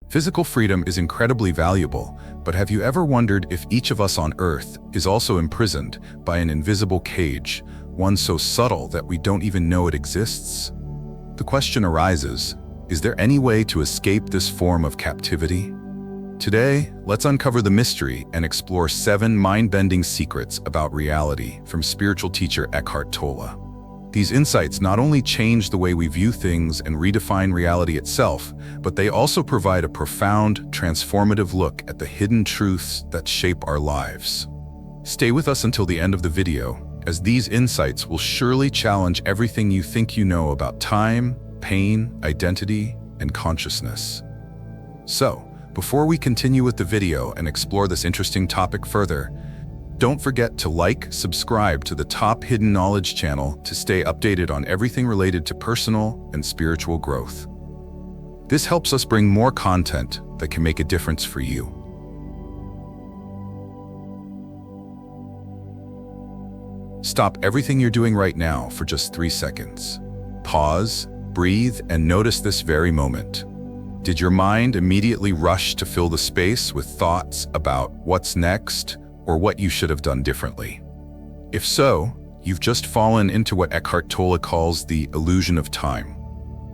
Physical freedom is incredibly valuable, but have you ever wondered if each of us on Earth is also imprisoned by an invisible cage, one so subtle that we don't even know it exists? The question arises, is there any way to escape this form of captivity? Today, let's uncover the mystery and explore 7 mind-bending secrets about reality from spiritual teacher Eckhart Tolle. These insights not only change the way we view things and redefine reality itself, but they also provide a profound, transformative look at the hidden truths that shape our lives. Stay with us until the end of the video, as these insights will surely challenge everything you think you know about time, pain, identity, and consciousness. So, before we continue with the video and explore this interesting topic further, don't forget to like, subscribe to the Top Hidden Knowledge channel to stay updated on everything related to personal and spiritual growth. This helps us bring more content that can make a difference for you. Stop everything you're doing right now for just 3 seconds. Pause, breathe, and notice this very moment. Did your mind immediately rush to fill the space with thoughts about what's next, or what you should have done differently? If so, you've just fallen into what Eckhart Tolle calls the illusion of time.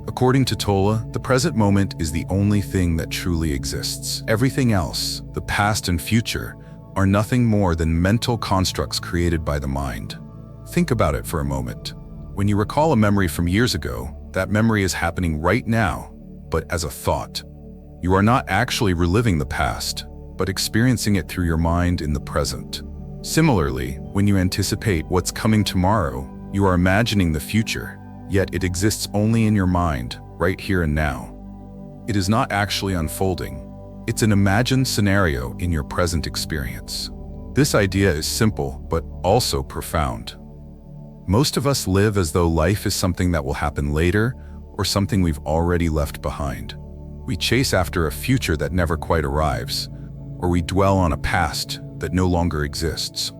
According to Tolle, the present moment is the only thing that truly exists. Everything else, the past and future, are nothing more than mental constructs created by the mind. Think about it for a moment. When you recall a memory from years ago, that memory is happening right now, but as a thought. You are not actually reliving the past, but experiencing it through your mind in the present. Similarly, when you anticipate what's coming tomorrow, you are imagining the future, yet it exists only in your mind, right here and now. It is not actually unfolding. It's an imagined scenario in your present experience. This idea is simple, but also profound. Most of us live as though life is something that will happen later, or something we've already left behind. We chase after a future that never quite arrives, or we dwell on a past that no longer exists.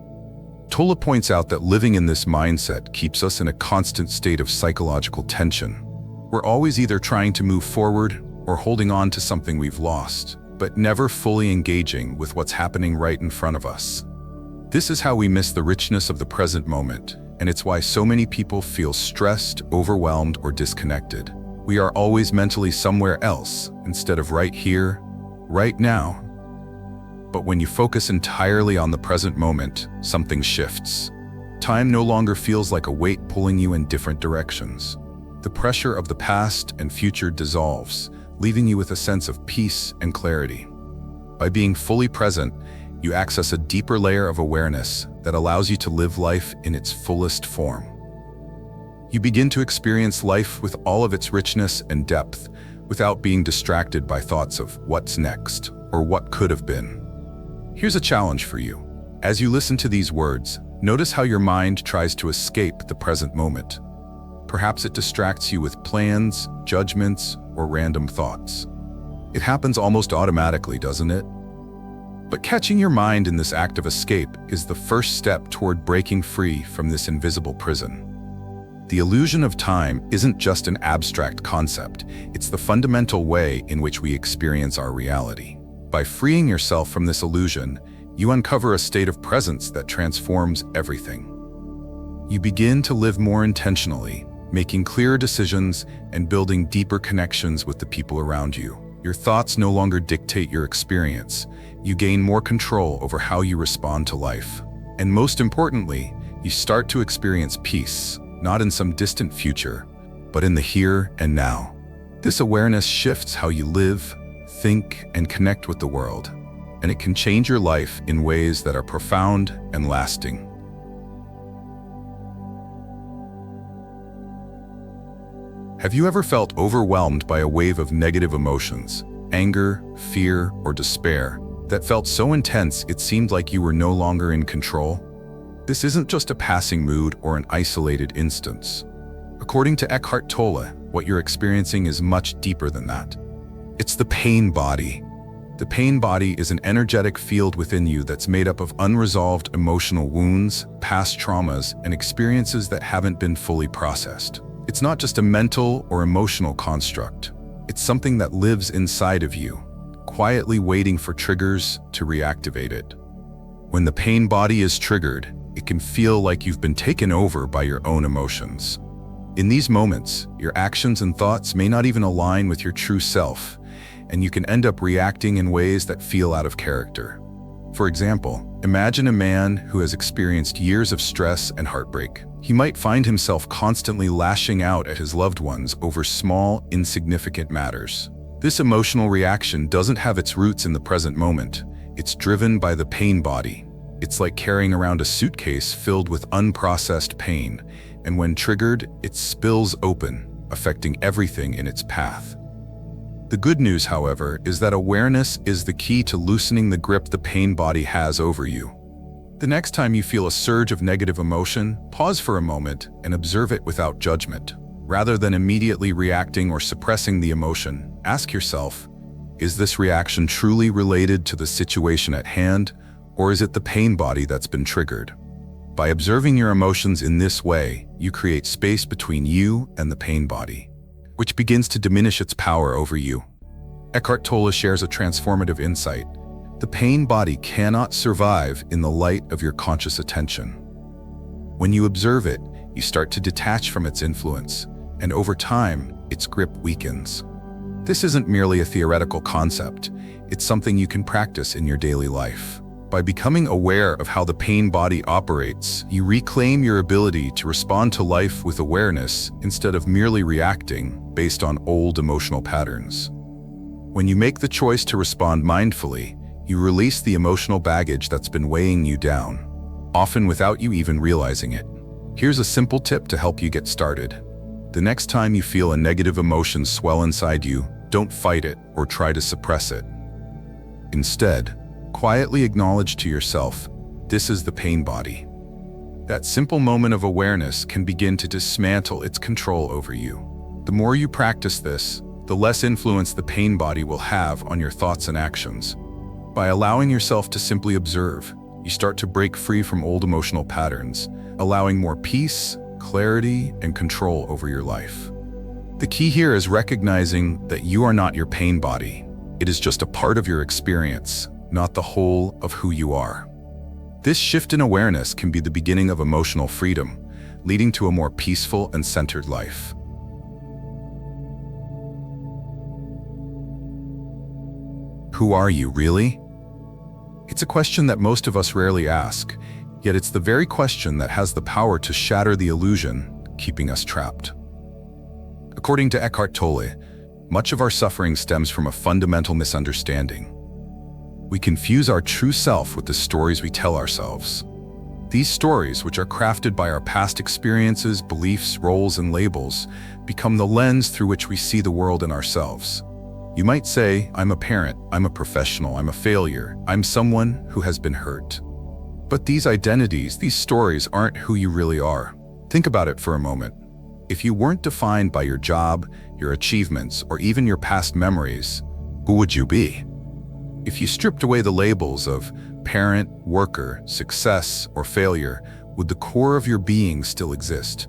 Tolle points out that living in this mindset keeps us in a constant state of psychological tension. We're always either trying to move forward or holding on to something we've lost, but never fully engaging with what's happening right in front of us. This is how we miss the richness of the present moment, and it's why so many people feel stressed, overwhelmed, or disconnected. We are always mentally somewhere else instead of right here, right now. But when you focus entirely on the present moment, something shifts. Time no longer feels like a weight pulling you in different directions. The pressure of the past and future dissolves, leaving you with a sense of peace and clarity. By being fully present, you access a deeper layer of awareness that allows you to live life in its fullest form. You begin to experience life with all of its richness and depth, without being distracted by thoughts of what's next or what could have been. Here's a challenge for you. As you listen to these words, notice how your mind tries to escape the present moment. Perhaps it distracts you with plans, judgments, or random thoughts. It happens almost automatically, doesn't it? But catching your mind in this act of escape is the first step toward breaking free from this invisible prison. The illusion of time isn't just an abstract concept, it's the fundamental way in which we experience our reality. By freeing yourself from this illusion, you uncover a state of presence that transforms everything. You begin to live more intentionally, making clearer decisions and building deeper connections with the people around you. Your thoughts no longer dictate your experience. You gain more control over how you respond to life. And most importantly, you start to experience peace, not in some distant future, but in the here and now. This awareness shifts how you live, think, and connect with the world, and it can change your life in ways that are profound and lasting. Have you ever felt overwhelmed by a wave of negative emotions, anger, fear, or despair, that felt so intense it seemed like you were no longer in control? This isn't just a passing mood or an isolated instance. According to Eckhart Tolle, what you're experiencing is much deeper than that. It's the pain body. The pain body is an energetic field within you that's made up of unresolved emotional wounds, past traumas, and experiences that haven't been fully processed. It's not just a mental or emotional construct. It's something that lives inside of you, quietly waiting for triggers to reactivate it. When the pain body is triggered, it can feel like you've been taken over by your own emotions. In these moments, your actions and thoughts may not even align with your true self, and you can end up reacting in ways that feel out of character. For example, imagine a man who has experienced years of stress and heartbreak. He might find himself constantly lashing out at his loved ones over small, insignificant matters. This emotional reaction doesn't have its roots in the present moment. It's driven by the pain body. It's like carrying around a suitcase filled with unprocessed pain, and when triggered, it spills open, affecting everything in its path. The good news, however, is that awareness is the key to loosening the grip the pain body has over you. The next time you feel a surge of negative emotion, pause for a moment and observe it without judgment. Rather than immediately reacting or suppressing the emotion, ask yourself, is this reaction truly related to the situation at hand, or is it the pain body that's been triggered? By observing your emotions in this way, you create space between you and the pain body, which begins to diminish its power over you. Eckhart Tolle shares a transformative insight. The pain body cannot survive in the light of your conscious attention. When you observe it, you start to detach from its influence, and over time, its grip weakens. This isn't merely a theoretical concept, it's something you can practice in your daily life. By becoming aware of how the pain body operates, you reclaim your ability to respond to life with awareness instead of merely reacting based on old emotional patterns. When you make the choice to respond mindfully, you release the emotional baggage that's been weighing you down, often without you even realizing it. Here's a simple tip to help you get started. The next time you feel a negative emotion swell inside you, don't fight it or try to suppress it. Instead, quietly acknowledge to yourself, this is the pain body. That simple moment of awareness can begin to dismantle its control over you. The more you practice this, the less influence the pain body will have on your thoughts and actions. By allowing yourself to simply observe, you start to break free from old emotional patterns, allowing more peace, clarity, and control over your life. The key here is recognizing that you are not your pain body. It is just a part of your experience, not the whole of who you are. This shift in awareness can be the beginning of emotional freedom, leading to a more peaceful and centered life. Who are you, really? It's a question that most of us rarely ask, yet it's the very question that has the power to shatter the illusion keeping us trapped. According to Eckhart Tolle, much of our suffering stems from a fundamental misunderstanding. We confuse our true self with the stories we tell ourselves. These stories, which are crafted by our past experiences, beliefs, roles, and labels, become the lens through which we see the world and ourselves. You might say, I'm a parent, I'm a professional, I'm a failure, I'm someone who has been hurt. But these identities, these stories aren't who you really are. Think about it for a moment. If you weren't defined by your job, your achievements, or even your past memories, who would you be? If you stripped away the labels of parent, worker, success, or failure, would the core of your being still exist?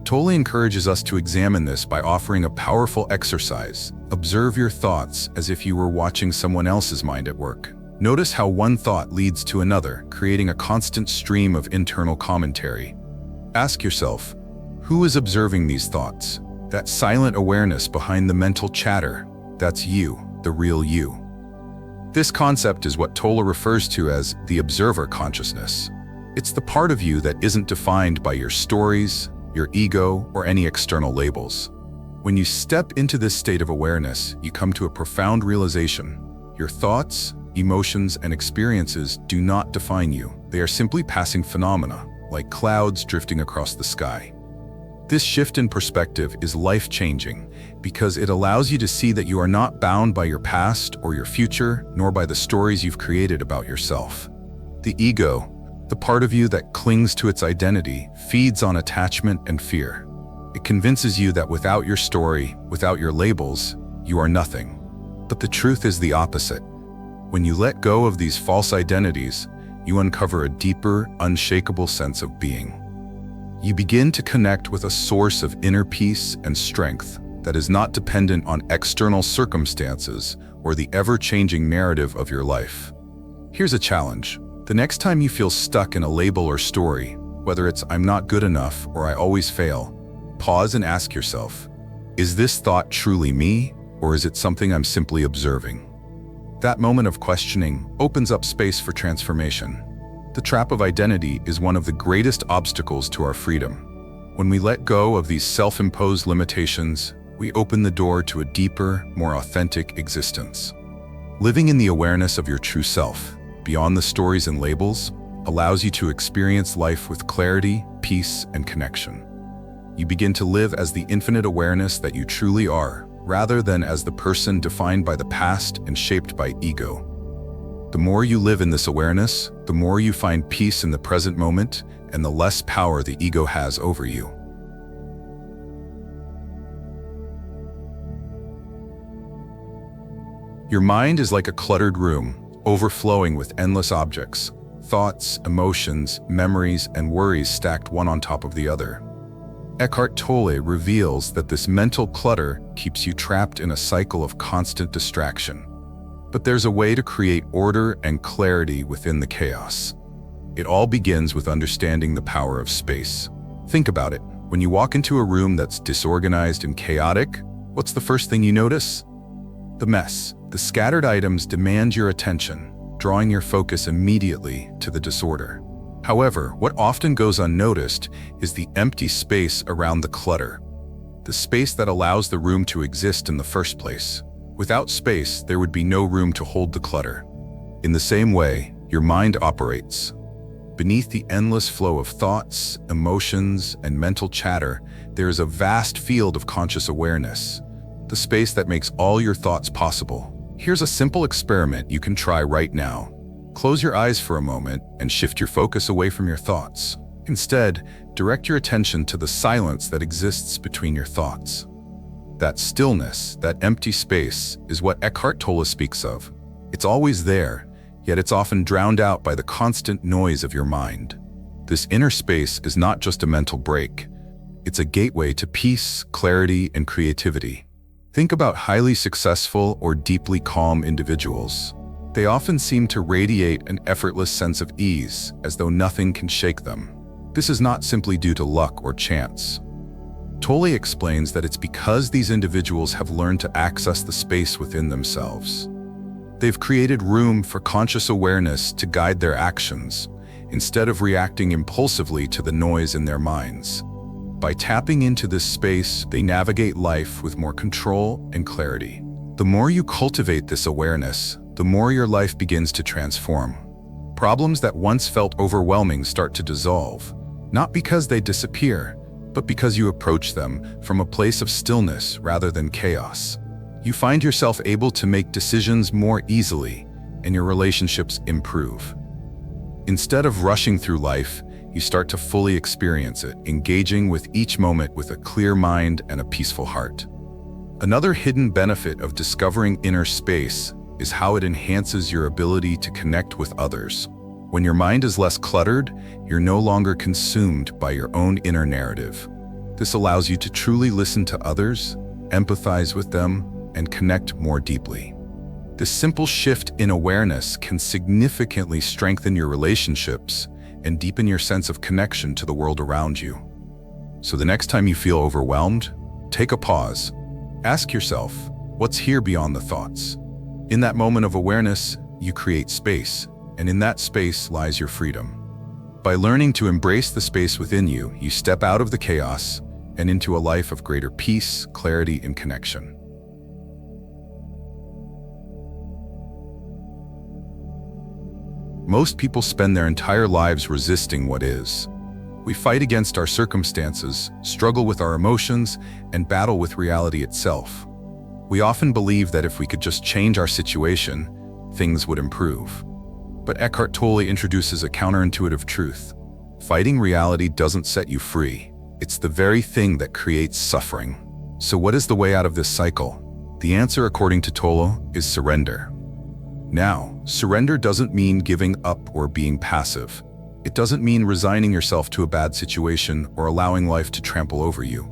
Tolle encourages us to examine this by offering a powerful exercise. Observe your thoughts as if you were watching someone else's mind at work. Notice how one thought leads to another, creating a constant stream of internal commentary. Ask yourself, who is observing these thoughts? That silent awareness behind the mental chatter, that's you, the real you. This concept is what Tolle refers to as the observer consciousness. It's the part of you that isn't defined by your stories, your ego, or any external labels. When you step into this state of awareness, you come to a profound realization. Your thoughts, emotions, and experiences do not define you. They are simply passing phenomena, like clouds drifting across the sky. This shift in perspective is life-changing because it allows you to see that you are not bound by your past or your future, nor by the stories you've created about yourself. The ego, the part of you that clings to its identity, feeds on attachment and fear. It convinces you that without your story, without your labels, you are nothing. But the truth is the opposite. When you let go of these false identities, you uncover a deeper, unshakable sense of being. You begin to connect with a source of inner peace and strength, that is not dependent on external circumstances or the ever-changing narrative of your life. Here's a challenge. The next time you feel stuck in a label or story, whether it's "I'm not good enough" or "I always fail," pause and ask yourself, is this thought truly me, or is it something I'm simply observing? That moment of questioning opens up space for transformation. The trap of identity is one of the greatest obstacles to our freedom. When we let go of these self-imposed limitations, we open the door to a deeper, more authentic existence. Living in the awareness of your true self, beyond the stories and labels, allows you to experience life with clarity, peace, and connection. You begin to live as the infinite awareness that you truly are, rather than as the person defined by the past and shaped by ego. The more you live in this awareness, the more you find peace in the present moment, and the less power the ego has over you. Your mind is like a cluttered room, overflowing with endless objects, thoughts, emotions, memories, and worries stacked one on top of the other. Eckhart Tolle reveals that this mental clutter keeps you trapped in a cycle of constant distraction. But there's a way to create order and clarity within the chaos. It all begins with understanding the power of space. Think about it. When you walk into a room that's disorganized and chaotic, what's the first thing you notice? The mess. The scattered items demand your attention, drawing your focus immediately to the disorder. However, what often goes unnoticed is the empty space around the clutter, the space that allows the room to exist in the first place. Without space, there would be no room to hold the clutter. In the same way, your mind operates. Beneath the endless flow of thoughts, emotions, and mental chatter, there is a vast field of conscious awareness, the space that makes all your thoughts possible. Here's a simple experiment you can try right now. Close your eyes for a moment and shift your focus away from your thoughts. Instead, direct your attention to the silence that exists between your thoughts. That stillness, that empty space, is what Eckhart Tolle speaks of. It's always there, yet it's often drowned out by the constant noise of your mind. This inner space is not just a mental break. It's a gateway to peace, clarity, and creativity. Think about highly successful or deeply calm individuals. They often seem to radiate an effortless sense of ease, as though nothing can shake them. This is not simply due to luck or chance. Tolle explains that it's because these individuals have learned to access the space within themselves. They've created room for conscious awareness to guide their actions, instead of reacting impulsively to the noise in their minds. By tapping into this space, they navigate life with more control and clarity. The more you cultivate this awareness, the more your life begins to transform. Problems that once felt overwhelming start to dissolve, not because they disappear, but because you approach them from a place of stillness rather than chaos. You find yourself able to make decisions more easily, and your relationships improve. Instead of rushing through life, you start to fully experience it, engaging with each moment with a clear mind and a peaceful heart. Another hidden benefit of discovering inner space is how it enhances your ability to connect with others. When your mind is less cluttered, you're no longer consumed by your own inner narrative. This allows you to truly listen to others, empathize with them, and connect more deeply. This simple shift in awareness can significantly strengthen your relationships and deepen your sense of connection to the world around you. So the next time you feel overwhelmed, take a pause. Ask yourself, what's here beyond the thoughts? In that moment of awareness, you create space, and in that space lies your freedom. By learning to embrace the space within you, you step out of the chaos and into a life of greater peace, clarity, and connection. Most people spend their entire lives resisting what is. We fight against our circumstances, struggle with our emotions, and battle with reality itself. We often believe that if we could just change our situation, things would improve. But Eckhart Tolle introduces a counterintuitive truth. Fighting reality doesn't set you free. It's the very thing that creates suffering. So what is the way out of this cycle? The answer, according to Tolle, is surrender. Now, surrender doesn't mean giving up or being passive. It doesn't mean resigning yourself to a bad situation or allowing life to trample over you.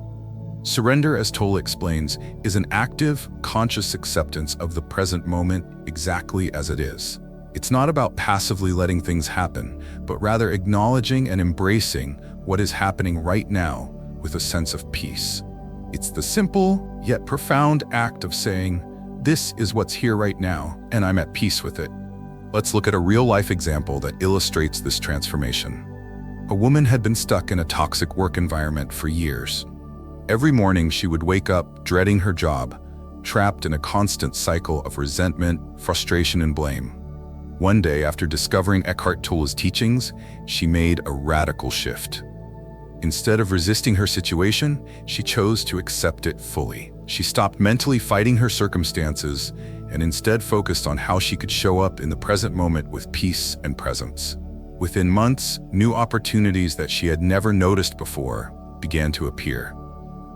Surrender, as Tolle explains, is an active, conscious acceptance of the present moment exactly as it is. It's not about passively letting things happen, but rather acknowledging and embracing what is happening right now with a sense of peace. It's the simple, yet profound act of saying, "This is what's here right now, and I'm at peace with it." Let's look at a real-life example that illustrates this transformation. A woman had been stuck in a toxic work environment for years. Every morning she would wake up dreading her job, trapped in a constant cycle of resentment, frustration, and blame. One day, after discovering Eckhart Tolle's teachings, she made a radical shift. Instead of resisting her situation, she chose to accept it fully. She stopped mentally fighting her circumstances and instead focused on how she could show up in the present moment with peace and presence. Within months, new opportunities that she had never noticed before began to appear.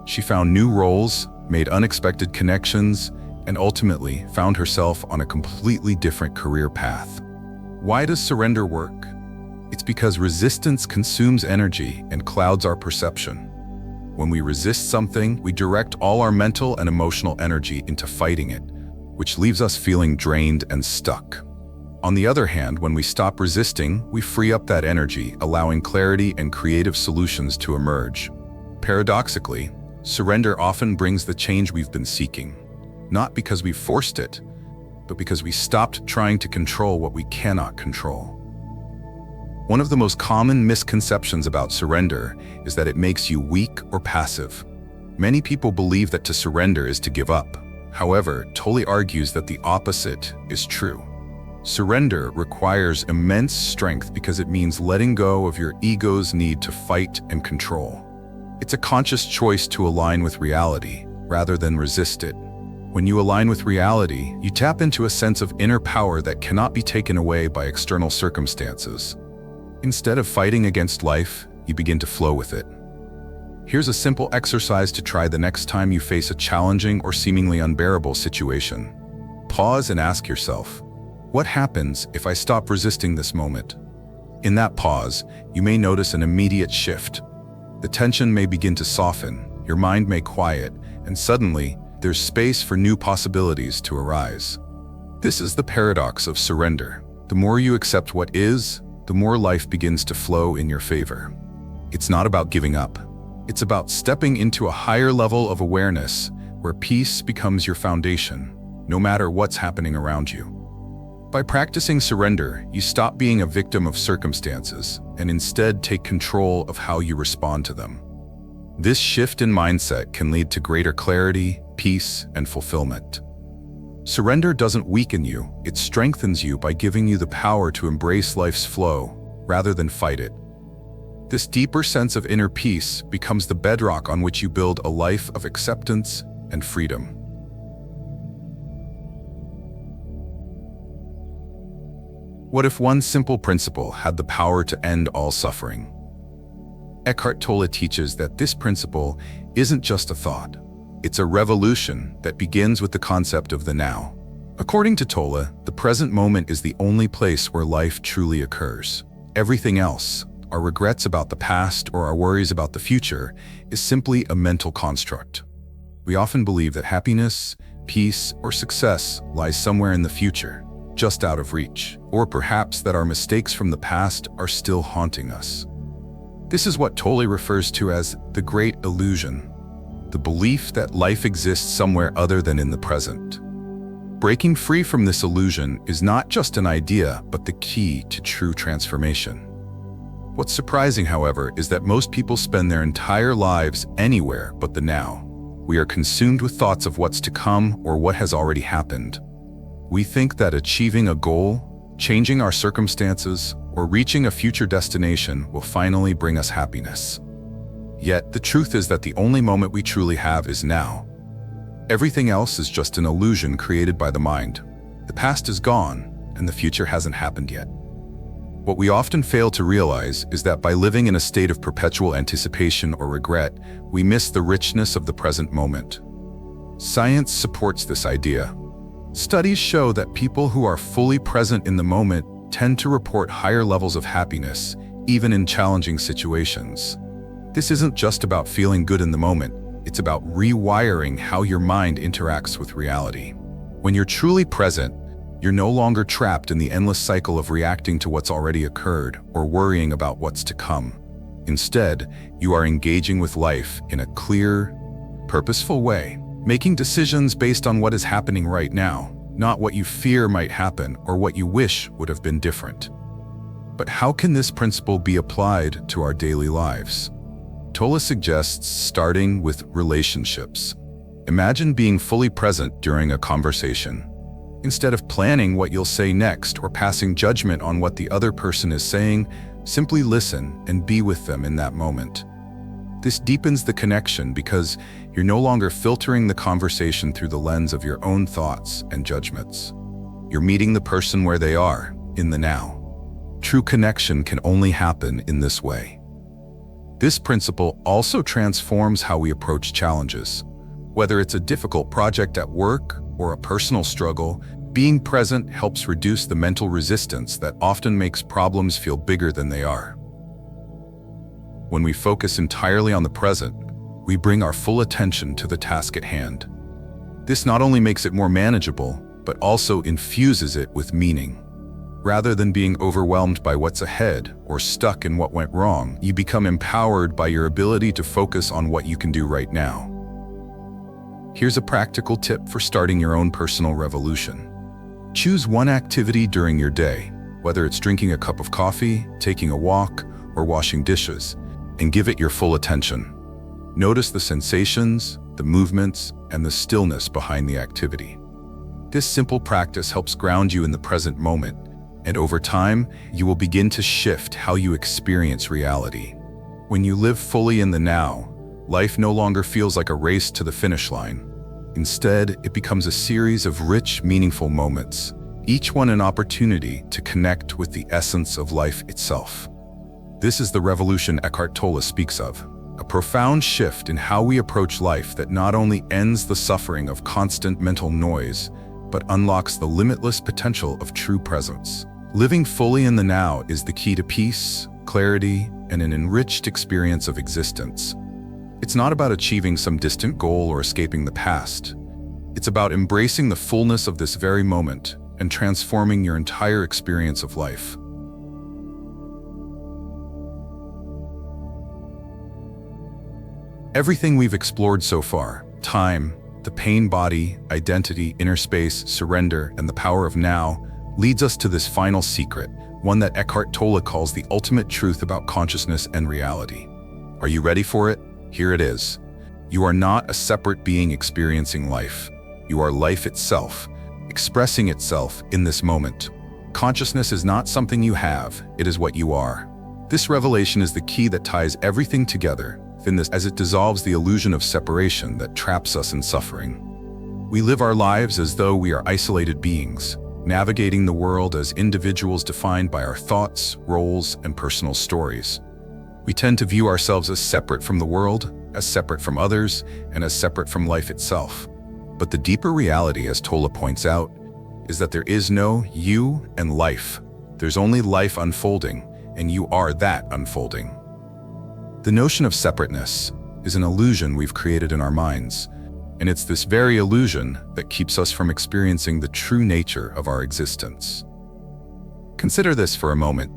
She found new roles, made unexpected connections, and ultimately found herself on a completely different career path. Why does surrender work? It's because resistance consumes energy and clouds our perception. When we resist something, we direct all our mental and emotional energy into fighting it, which leaves us feeling drained and stuck. On the other hand, when we stop resisting, we free up that energy, allowing clarity and creative solutions to emerge. Paradoxically, surrender often brings the change we've been seeking, not because we forced it, but because we stopped trying to control what we cannot control. One of the most common misconceptions about surrender is that it makes you weak or passive. Many people believe that to surrender is to give up. However, Tolle argues that the opposite is true. Surrender requires immense strength because it means letting go of your ego's need to fight and control. It's a conscious choice to align with reality rather than resist it. When you align with reality, you tap into a sense of inner power that cannot be taken away by external circumstances. Instead of fighting against life, you begin to flow with it. Here's a simple exercise to try the next time you face a challenging or seemingly unbearable situation. Pause and ask yourself, what happens if I stop resisting this moment? In that pause, you may notice an immediate shift. The tension may begin to soften, your mind may quiet, and suddenly, there's space for new possibilities to arise. This is the paradox of surrender. The more you accept what is, the more life begins to flow in your favor. It's not about giving up. It's about stepping into a higher level of awareness where peace becomes your foundation, no matter what's happening around you. By practicing surrender, you stop being a victim of circumstances and instead take control of how you respond to them. This shift in mindset can lead to greater clarity, peace, and fulfillment. Surrender doesn't weaken you, it strengthens you by giving you the power to embrace life's flow rather than fight it. This deeper sense of inner peace becomes the bedrock on which you build a life of acceptance and freedom. What if one simple principle had the power to end all suffering? Eckhart Tolle teaches that this principle isn't just a thought. It's a revolution that begins with the concept of the now. According to Tolle, the present moment is the only place where life truly occurs. Everything else, our regrets about the past or our worries about the future, is simply a mental construct. We often believe that happiness, peace, or success lies somewhere in the future, just out of reach, or perhaps that our mistakes from the past are still haunting us. This is what Tolle refers to as the great illusion, the belief that life exists somewhere other than in the present. Breaking free from this illusion is not just an idea, but the key to true transformation. What's surprising, however, is that most people spend their entire lives anywhere but the now. We are consumed with thoughts of what's to come or what has already happened. We think that achieving a goal, changing our circumstances, or reaching a future destination will finally bring us happiness. Yet, the truth is that the only moment we truly have is now. Everything else is just an illusion created by the mind. The past is gone, and the future hasn't happened yet. What we often fail to realize is that by living in a state of perpetual anticipation or regret, we miss the richness of the present moment. Science supports this idea. Studies show that people who are fully present in the moment tend to report higher levels of happiness, even in challenging situations. This isn't just about feeling good in the moment, It's about rewiring how your mind interacts with reality. When you're truly present, you're no longer trapped in the endless cycle of reacting to what's already occurred or worrying about what's to come. Instead, you are engaging with life in a clear, purposeful way, making decisions based on what is happening right now, not what you fear might happen or what you wish would have been different. But how can this principle be applied to our daily lives? Tolle suggests starting with relationships. Imagine being fully present during a conversation. Instead of planning what you'll say next or passing judgment on what the other person is saying, simply listen and be with them in that moment. This deepens the connection because you're no longer filtering the conversation through the lens of your own thoughts and judgments. You're meeting the person where they are, in the now. True connection can only happen in this way. This principle also transforms how we approach challenges. Whether it's a difficult project at work or a personal struggle, being present helps reduce the mental resistance that often makes problems feel bigger than they are. When we focus entirely on the present, we bring our full attention to the task at hand. This not only makes it more manageable, but also infuses it with meaning. Rather than being overwhelmed by what's ahead or stuck in what went wrong, you become empowered by your ability to focus on what you can do right now. Here's a practical tip for starting your own personal revolution. Choose one activity during your day, whether it's drinking a cup of coffee, taking a walk, or washing dishes, and give it your full attention. Notice the sensations, the movements, and the stillness behind the activity. This simple practice helps ground you in the present moment, and over time, you will begin to shift how you experience reality. When you live fully in the now, life no longer feels like a race to the finish line. Instead, it becomes a series of rich, meaningful moments, each one an opportunity to connect with the essence of life itself. This is the revolution Eckhart Tolle speaks of, a profound shift in how we approach life that not only ends the suffering of constant mental noise, but unlocks the limitless potential of true presence. Living fully in the now is the key to peace, clarity, and an enriched experience of existence. It's not about achieving some distant goal or escaping the past. It's about embracing the fullness of this very moment and transforming your entire experience of life. Everything we've explored so far, time, the pain body, identity, inner space, surrender, and the power of now, leads us to this final secret, one that Eckhart Tolle calls the ultimate truth about consciousness and reality. Are you ready for it? Here it is. You are not a separate being experiencing life. You are life itself, expressing itself in this moment. Consciousness is not something you have, it is what you are. This revelation is the key that ties everything together, as it dissolves the illusion of separation that traps us in suffering. We live our lives as though we are isolated beings, navigating the world as individuals defined by our thoughts, roles, and personal stories. We tend to view ourselves as separate from the world, as separate from others, and as separate from life itself. But the deeper reality, as Tolle points out, is that there is no you and life. There's only life unfolding, and you are that unfolding. The notion of separateness is an illusion we've created in our minds, and it's this very illusion that keeps us from experiencing the true nature of our existence. Consider this for a moment.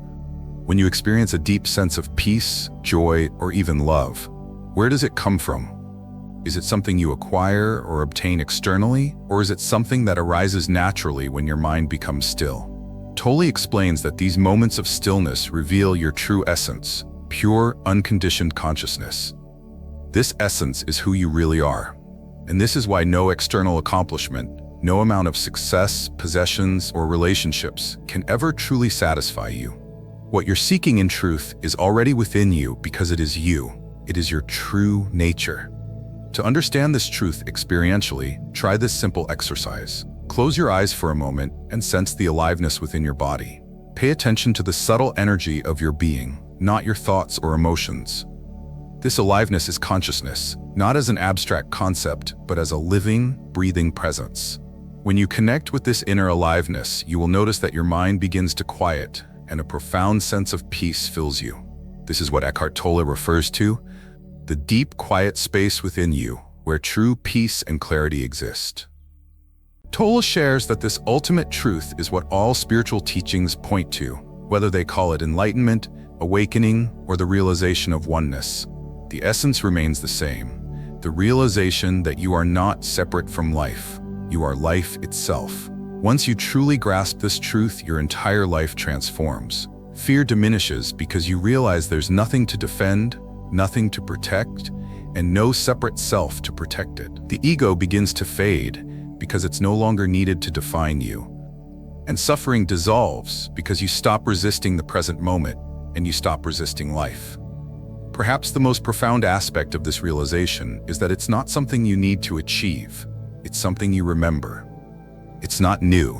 When you experience a deep sense of peace, joy, or even love, where does it come from? Is it something you acquire or obtain externally, or is it something that arises naturally when your mind becomes still? Tolle explains that these moments of stillness reveal your true essence, pure, unconditioned consciousness. This essence is who you really are. And this is why no external accomplishment, no amount of success, possessions, or relationships can ever truly satisfy you. What you're seeking in truth is already within you because it is you. It is your true nature. To understand this truth experientially, try this simple exercise. Close your eyes for a moment and sense the aliveness within your body. Pay attention to the subtle energy of your being, not your thoughts or emotions. This aliveness is consciousness, not as an abstract concept, but as a living, breathing presence. When you connect with this inner aliveness, you will notice that your mind begins to quiet and a profound sense of peace fills you. This is what Eckhart Tolle refers to the deep, quiet space within you where true peace and clarity exist. Tolle shares that this ultimate truth is what all spiritual teachings point to, whether they call it enlightenment, awakening, or the realization of oneness. The essence remains the same: the realization that you are not separate from life. You are life itself. Once you truly grasp this truth, your entire life transforms. Fear diminishes because you realize there's nothing to defend, nothing to protect, and no separate self to protect it. The ego begins to fade because it's no longer needed to define you. And suffering dissolves because you stop resisting the present moment and you stop resisting life. Perhaps the most profound aspect of this realization is that it's not something you need to achieve. It's something you remember. It's not new.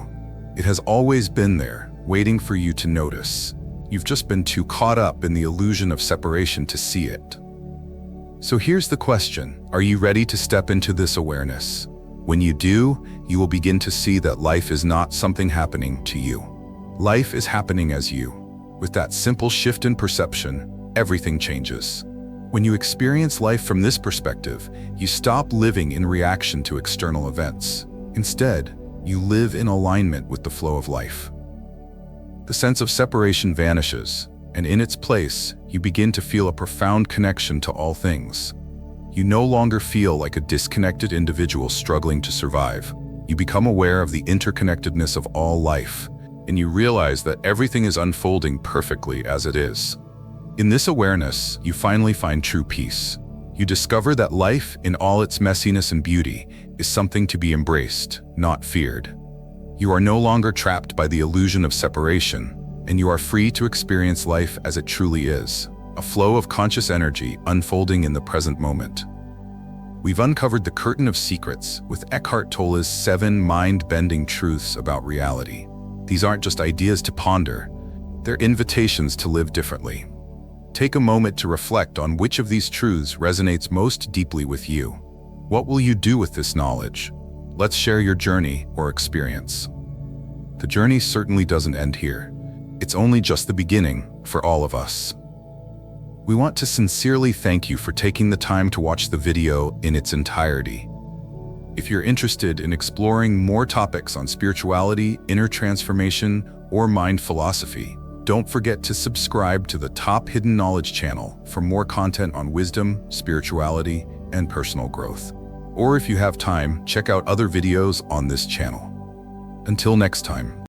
It has always been there, waiting for you to notice. You've just been too caught up in the illusion of separation to see it. So here's the question: are you ready to step into this awareness? When you do, you will begin to see that life is not something happening to you. Life is happening as you. With that simple shift in perception, everything changes. When you experience life from this perspective, you stop living in reaction to external events. Instead, you live in alignment with the flow of life. The sense of separation vanishes, and in its place, you begin to feel a profound connection to all things. You no longer feel like a disconnected individual struggling to survive. You become aware of the interconnectedness of all life, and you realize that everything is unfolding perfectly as it is. In this awareness, you finally find true peace. You discover that life, in all its messiness and beauty, is something to be embraced, not feared. You are no longer trapped by the illusion of separation, and you are free to experience life as it truly is. A flow of conscious energy unfolding in the present moment. We've uncovered the curtain of secrets with Eckhart Tolle's 7 mind-bending truths about reality. These aren't just ideas to ponder, they're invitations to live differently. Take a moment to reflect on which of these truths resonates most deeply with you. What will you do with this knowledge? Let's share your journey or experience. The journey certainly doesn't end here. It's only just the beginning for all of us. We want to sincerely thank you for taking the time to watch the video in its entirety. If you're interested in exploring more topics on spirituality, inner transformation, or mind philosophy, don't forget to subscribe to the Top Hidden Knowledge channel for more content on wisdom, spirituality, and personal growth. Or if you have time, check out other videos on this channel. Until next time.